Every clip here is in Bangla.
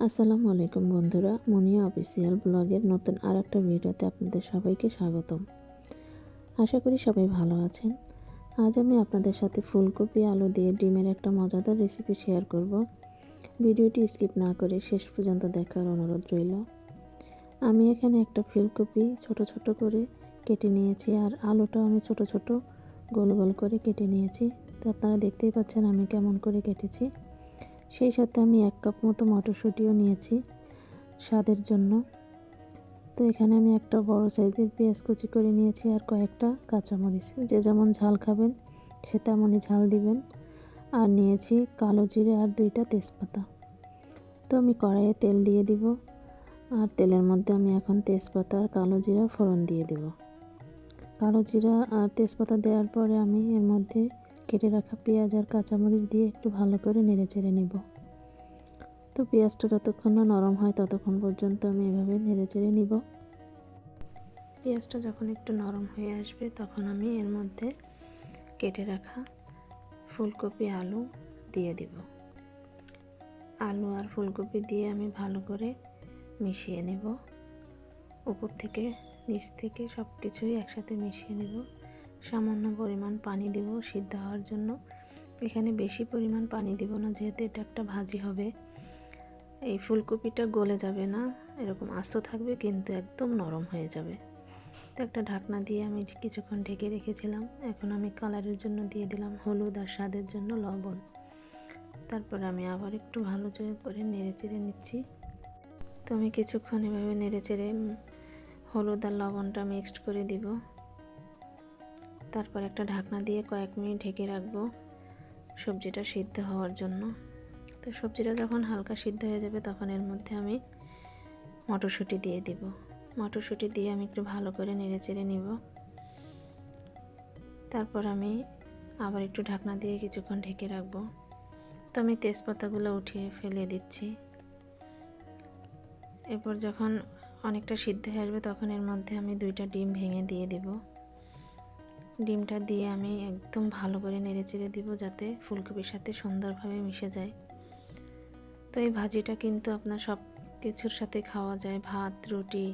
আসসালামু আলাইকুম বন্ধুরা, মুনিয়া অফিসিয়াল ব্লগের নতুন আরেকটা ভিডিওতে আপনাদের সবাইকে স্বাগতম। আশা করি সবাই ভালো আছেন। আজ আমি আপনাদের সাথে ফুলকপি আলু দিয়ে ডিমের একটা মজাদার রেসিপি শেয়ার করব। ভিডিওটি স্কিপ না করে শেষ পর্যন্ত দেখার অনুরোধ রইল। আমি এখানে একটা ফুলকপি ছোট ছোট করে কেটে নিয়েছি, আর আলুটাও আমি ছোট ছোট গোল গোল করে কেটে নিয়েছি। তো আপনারা দেখতেই পাচ্ছেন আমি কেমন করে কেটেছি। সেই সাথে আমি 1 কাপ মতো মটরশুঁটিও নিয়েছি স্বাদের জন্য। তো এখানে আমি একটা বড় সাইজের পেঁয়াজ কুচি করে নিয়েছি, আর কয়েকটা কাঁচামরিচ। যে যেমন ঝাল খাবেন সে তেমনই ঝাল দিবেন। আর নিয়েছি কালো জিরে আর 2টা তেজপাতা। তো আমি কড়াইয়ে তেল দিয়ে দিব, আর তেলের মধ্যে আমি এখন তেজপাতা আর কালো জিরা ফোড়ন দিয়ে দেব। কালো জিরা আর তেজপাতা দেওয়ার পরে আমি এর মধ্যে কেটে রাখা পেঁয়াজ আর কাঁচামরিচ দিয়ে একটু ভালো করে নেড়ে চেড়ে নিব। তো পেঁয়াজটা যতক্ষণ না নরম হয় ততক্ষণ পর্যন্ত আমি এভাবে নেড়ে চেড়ে নিব। পেঁয়াজটা যখন একটু নরম হয়ে আসবে তখন আমি এর মধ্যে কেটে রাখা ফুলকপি আলু দিয়ে দিব। আলু আর ফুলকপি দিয়ে আমি ভালো করে মিশিয়ে নেব। উপর থেকে নিচ থেকে সব কিছুই একসাথে মিশিয়ে নেব। সামান্য পরিমাণ পানি দেব সিদ্ধ হওয়ার জন্য। এখানে বেশি পরিমাণ পানি দেব না, যেহেতু এটা একটা ভাজি হবে। এই ফুলকপিটা গলে যাবে না, এরকম আস্ত থাকবে, কিন্তু একদম নরম হয়ে যাবে। তো একটা ঢাকনা দিয়ে আমি কিছুক্ষণ ঢেকে রেখেছিলাম। এখন আমি কালারের জন্য দিয়ে দিলাম হলুদ আর স্বাদের জন্য লবণ। তারপর আমি আবার একটু ভালো করে নেড়ে চেড়ে নিচ্ছি। তো আমি কিছুক্ষণ এভাবে নেড়ে চেড়ে হলুদ আর লবণটা মিক্সড করে দিব। তারপর একটা ঢাকনা দিয়ে কয়েক মিনিট ঢেকে রাখবো সবজিটা সিদ্ধ হওয়ার জন্য। তো সবজিটা যখন হালকা সিদ্ধ হয়ে যাবে তখন এর মধ্যে আমি মটরশুঁটি দিয়ে দিব। মটরশুঁটি দিয়ে আমি একটু ভালো করে নেড়ে চেড়ে নিব। তারপর আমি আবার একটু ঢাকনা দিয়ে কিছুক্ষণ ঢেকে রাখবো। তো আমি তেজপাতাগুলো উঠিয়ে ফেলে দিচ্ছি। এরপর যখন অনেকটা সিদ্ধ হয়ে আসবে তখন এর মধ্যে আমি 2টা ডিম ভেঙে দিয়ে দিব। ডিমটা দিয়ে আমি একদম ভালো করে নেড়ে চেড়ে দিব, যাতে ফুলকপির সাথে সুন্দরভাবে মিশে যায়। তো এই ভাজিটা কিন্তু আপনার সব কিছুর সাথে খাওয়া যায়, ভাত, রুটি,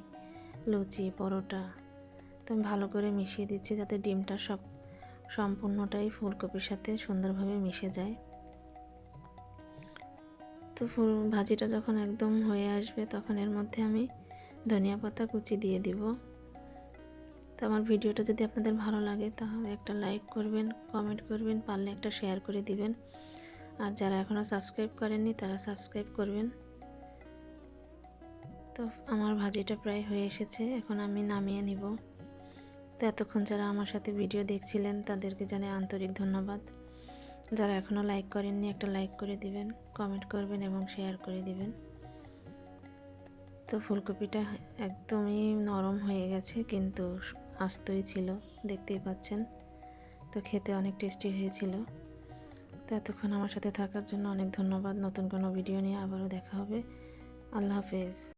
লুচি, পরোটা। তো আমি ভালো করে মিশিয়ে দিচ্ছি যাতে ডিমটা সম্পূর্ণটাই ফুলকপির সাথে সুন্দরভাবে মিশে যায়। তো ভাজিটা যখন একদম হয়ে আসবে তখন এর মধ্যে আমি ধনিয়া পাতা কুচি দিয়ে দিব। তো আমার ভিডিওটা যদি আপনাদের ভালো লাগে তাহলে একটা লাইক করবেন, কমেন্ট করবেন, পারলে একটা শেয়ার করে দিবেন। আর যারা এখনও সাবস্ক্রাইব করেননি তারা সাবস্ক্রাইব করবেন। তো আমার ভাজিটা প্রায় হয়ে এসেছে, এখন আমি নামিয়ে নিব। তো এতক্ষণ যারা আমার সাথে ভিডিও দেখছিলেন তাদেরকে জানাই আন্তরিক ধন্যবাদ। যারা এখনও লাইক করেননি একটা লাইক করে দিবেন, কমেন্ট করবেন এবং শেয়ার করে দিবেন। তো ফুলকপিটা একদমই নরম হয়ে গেছে, কিন্তু আস্তই ছিল, দেখতেই পাচ্ছেন। তো খেতে অনেক টেস্টি হয়েছিল। তো এতক্ষণ আমার সাথে থাকার জন্য অনেক ধন্যবাদ। নতুন কোনো ভিডিও নিয়ে আবারও দেখা হবে। আল্লাহ হাফেজ।